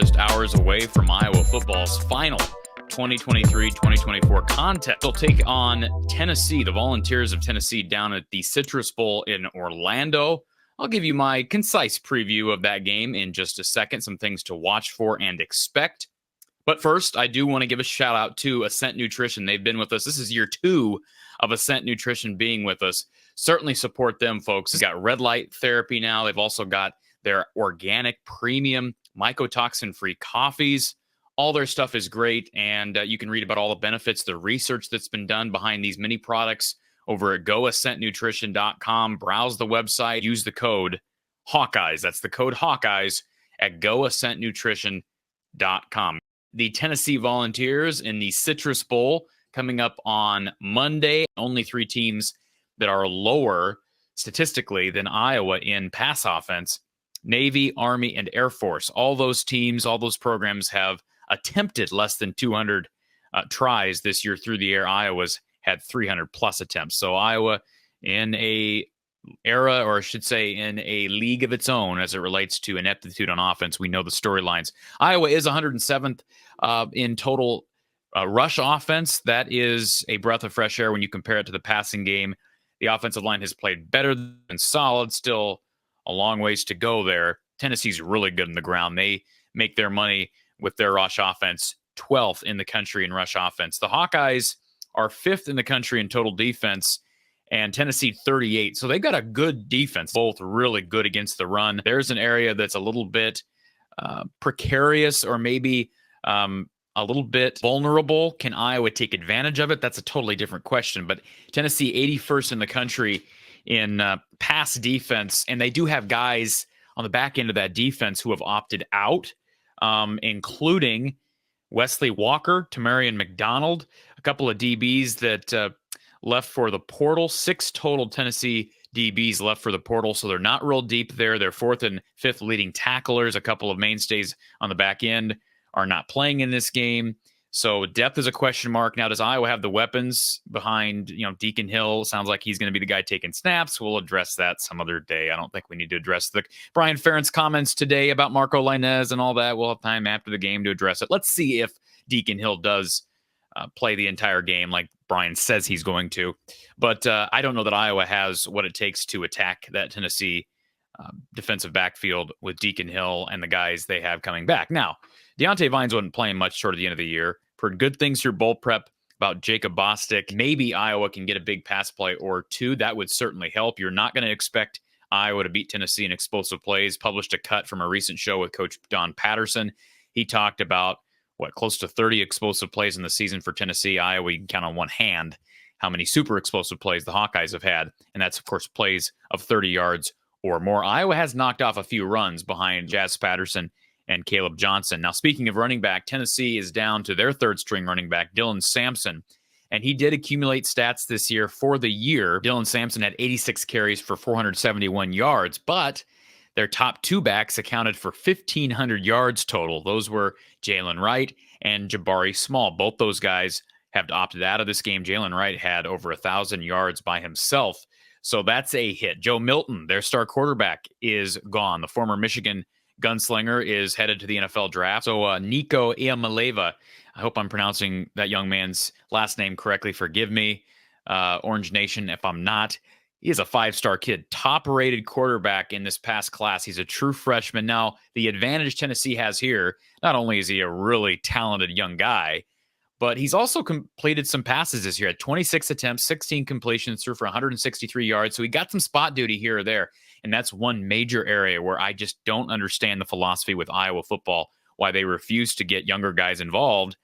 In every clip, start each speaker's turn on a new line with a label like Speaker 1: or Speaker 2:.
Speaker 1: just hours away from Iowa football's final 2023-2024 contest. They'll take on Tennessee, the Volunteers of Tennessee, down at the Citrus Bowl in Orlando. I'll give you my concise preview of that game in just a second, some things to watch for and expect. But first, I do want to give a shout out to Ascent Nutrition. They've been with us. This is year 2 of Ascent Nutrition being with us. Certainly support them, folks. They've got red light therapy now. They've also got their organic premium mycotoxin-free coffees. All their stuff is great, and you can read about all the benefits, the research that's been done behind these mini products over at goascentnutrition.com. Browse the website. Use the code Hawkeyes. That's the code Hawkeyes at goascentnutrition.com. The Tennessee Volunteers in the Citrus Bowl coming up on Monday. Only 3 teams that are lower statistically than Iowa in pass offense: Navy, Army, and Air Force. All those teams, all those programs have attempted less than 200 tries this year through the air. Iowa's had 300 plus attempts. So Iowa in a era, or I should say in a league of its own as it relates to ineptitude on offense. We know the storylines. Iowa is 107th in total rush offense. That is a breath of fresh air when you compare it to the passing game. The offensive line has played better than solid, still a long ways to go there. Tennessee's really good in the ground. They make their money with their rush offense, 12th in the country in rush offense. The Hawkeyes are 5th in the country in total defense, and Tennessee 38. So they've got a good defense, both really good against the run. There's an area that's a little bit precarious, or maybe a little bit vulnerable. Can Iowa take advantage of it? That's a totally different question. But Tennessee 81st in the country in pass defense, and they do have guys on the back end of that defense who have opted out, including Wesley Walker, Tamarian McDonald, a couple of DBs that left for the portal. 6 total Tennessee DBs left for the portal, so they're not real deep there. They're 4th and 5th leading tacklers. A couple of mainstays on the back end are not playing in this game. So depth is a question mark. Now, does Iowa have the weapons behind, Deacon Hill? Sounds like he's going to be the guy taking snaps. We'll address that some other day. I don't think we need to address the Brian Ferentz comments today about Marco Lainez and all that. We'll have time after the game to address it. Let's see if Deacon Hill does play the entire game like Brian says he's going to. But I don't know that Iowa has what it takes to attack that Tennessee defensive backfield with Deacon Hill and the guys they have coming back. Now, Deontay Vines wasn't playing much toward the end of the year. Heard good things through bowl prep about Jacob Bostic. Maybe Iowa can get a big pass play or 2. That would certainly help. You're not going to expect Iowa to beat Tennessee in explosive plays. Published a cut from a recent show with Coach Don Patterson. He talked about, close to 30 explosive plays in the season for Tennessee. Iowa, you can count on one hand how many super explosive plays the Hawkeyes have had. And that's, of course, plays of 30 yards or more. Iowa has knocked off a few runs behind Jazz Patterson and Caleb Johnson. Now, speaking of running back, Tennessee is down to their 3rd string running back, Dylan Sampson. And he did accumulate stats this year. For the year, Dylan Sampson had 86 carries for 471 yards, but their top 2 backs accounted for 1,500 yards total. Those were Jalen Wright and Jabari Small. Both those guys have opted out of this game. Jalen Wright had over 1,000 yards by himself. So that's a hit. Joe Milton, their star quarterback, is gone. The former Michigan gunslinger is headed to the NFL draft. So Nico Iamaleava, I hope I'm pronouncing that young man's last name correctly. Forgive me, Orange Nation, if I'm not. He is a 5-star kid, top-rated quarterback in this past class. He's a true freshman. Now, the advantage Tennessee has here, not only is he a really talented young guy, but he's also completed some passes this year. At 26 attempts, 16 completions, threw for 163 yards. So he got some spot duty here or there. And that's one major area where I just don't understand the philosophy with Iowa football, why they refuse to get younger guys involved.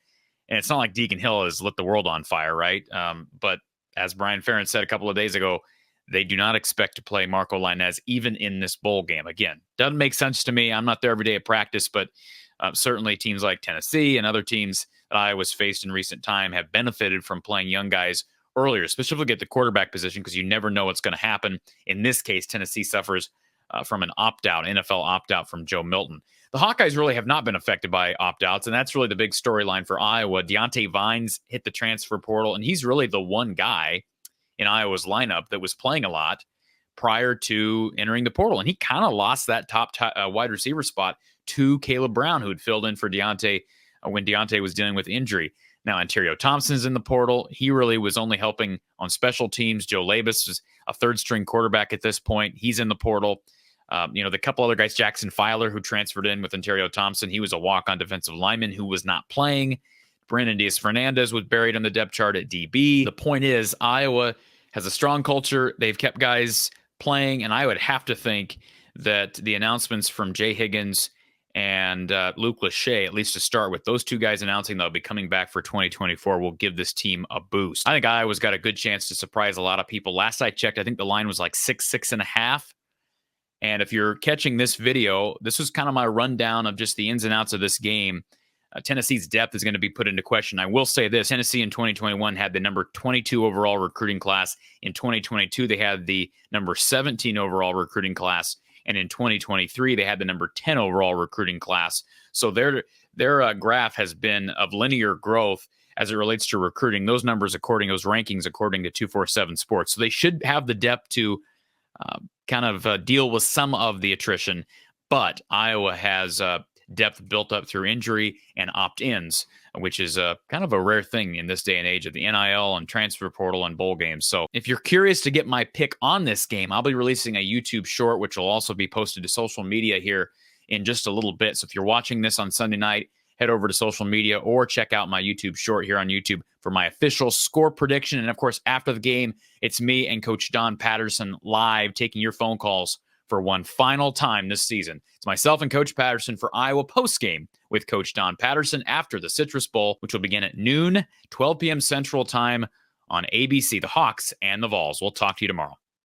Speaker 1: And it's not like Deacon Hill has lit the world on fire, right? But as Brian Ferentz said a couple of days ago, they do not expect to play Marco Lainez even in this bowl game. Again, doesn't make sense to me. I'm not there every day at practice, but certainly teams like Tennessee and other teams that Iowa's faced in recent time have benefited from playing young guys earlier, specifically at the quarterback position, because you never know what's going to happen. In this case, Tennessee suffers from an opt-out, NFL opt-out from Joe Milton. The Hawkeyes really have not been affected by opt-outs, and that's really the big storyline for Iowa. Deontay Vines hit the transfer portal, and he's really the one guy in Iowa's lineup that was playing a lot prior to entering the portal. And he kind of lost that top wide receiver spot to Caleb Brown, who had filled in for Deontay when Deontay was dealing with injury. Now, Ontario Thompson's in the portal. He really was only helping on special teams. Joe Labus is a third-string quarterback at this point. He's in the portal. The couple other guys, Jackson Filer, who transferred in with Ontario Thompson, he was a walk-on defensive lineman who was not playing. Brandon Diaz-Fernandez was buried on the depth chart at DB. The point is, Iowa has a strong culture. They've kept guys playing, and I would have to think that the announcements from Jay Higgins and Luke Lachey, at least to start with, those two guys announcing they'll be coming back for 2024 will give this team a boost. I think Iowa's got a good chance to surprise a lot of people. Last I checked, I think the line was like 6.5. And if you're catching this video, this was kind of my rundown of just the ins and outs of this game. Tennessee's depth is going to be put into question. I will say this, Tennessee in 2021 had the number 22 overall recruiting class. In 2022, they had the number 17 overall recruiting class. And in 2023, they had the number 10 overall recruiting class. So their graph has been of linear growth as it relates to recruiting. Those numbers, those rankings, according to 247 Sports. So they should have the depth to deal with some of the attrition. But Iowa has depth built up through injury and opt-ins, which is kind of a rare thing in this day and age of the NIL and transfer portal and bowl games. So if you're curious to get my pick on this game, I'll be releasing a YouTube short, which will also be posted to social media here in just a little bit. So if you're watching this on Sunday night, head over to social media or check out my YouTube short here on YouTube for my official score prediction. And of course, after the game, it's me and Coach Don Patterson live taking your phone calls for one final time this season. It's myself and Coach Patterson for Iowa postgame with Coach Don Patterson after the Citrus Bowl, which will begin at noon, 12 p.m. Central Time on ABC, the Hawks and the Vols. We'll talk to you tomorrow.